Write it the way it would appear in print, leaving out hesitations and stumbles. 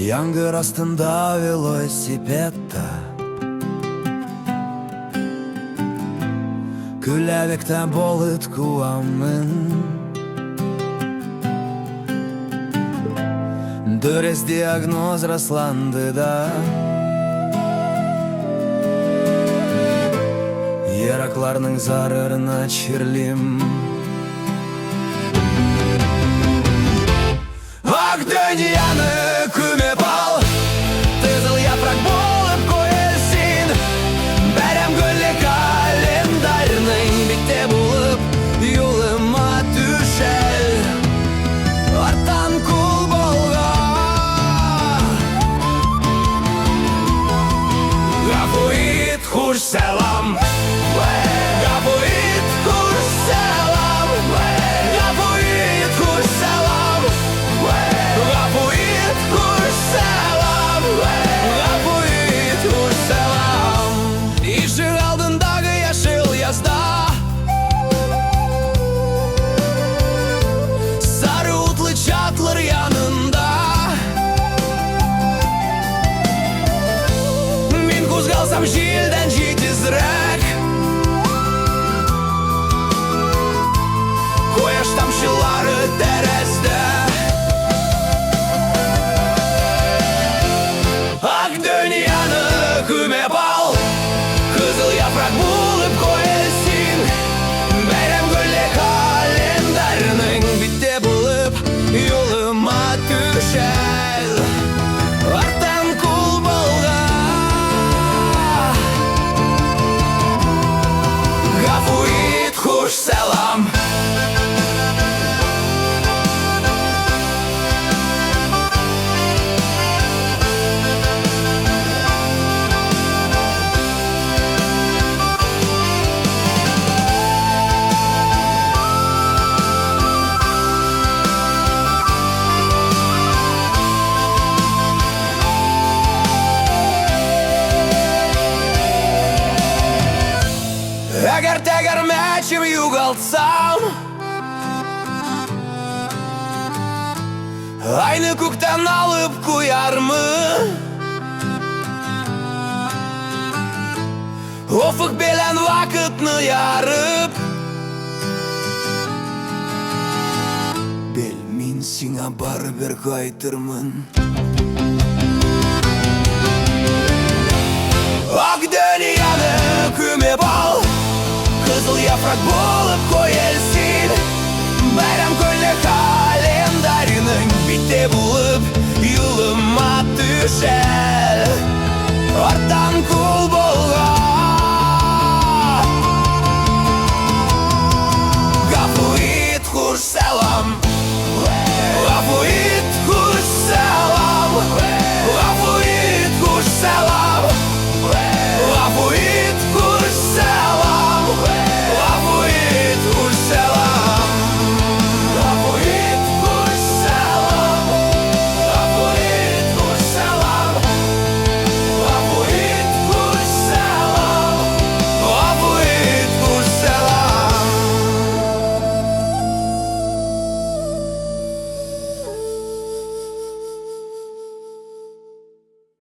Яңгыр астында велосипедта, Күләбектә болыт куамын. Дөрес диагноз расланды да, Еракларның зарырына чирлим. Ак дөньяны күмеп ал, Тызыл япрак болып көйелсин. Бәрәм гөлі календарның битте болып юлыма түшәл. Арттан кул болға, Гафу ит, хуш сәлам. Гафу ит, хуш сәлам. Гафу ит, хуш сәлам. Гафу ит, хуш сәлам. Гафу ит, хуш сәлам. Ишек алдындағы яшыл язда, Сары утлы чатлар янында, Мин кузгалсам жилдән җитезрәк, Кояш тамчылары тәрәздә. Ак дөньяны күмеп ал, Кызыл япрак булып көйелсин. Бәйрәм гөле календарның битте булып юлыма түшәл. Арттан кул болға, Гафу ит, хуш сәлам. Әгәр тәгәрмәчем югалтсам, Айны күктән алып куярмы? Офык белән вакытны ярып, Бел, мин сиңа барыбер кайтырмын. Ак дөньяны күмеп ал, Кызыл япрак болып көйелсин. Бәйрәм гөле календарның битте булып юлыма түшәл.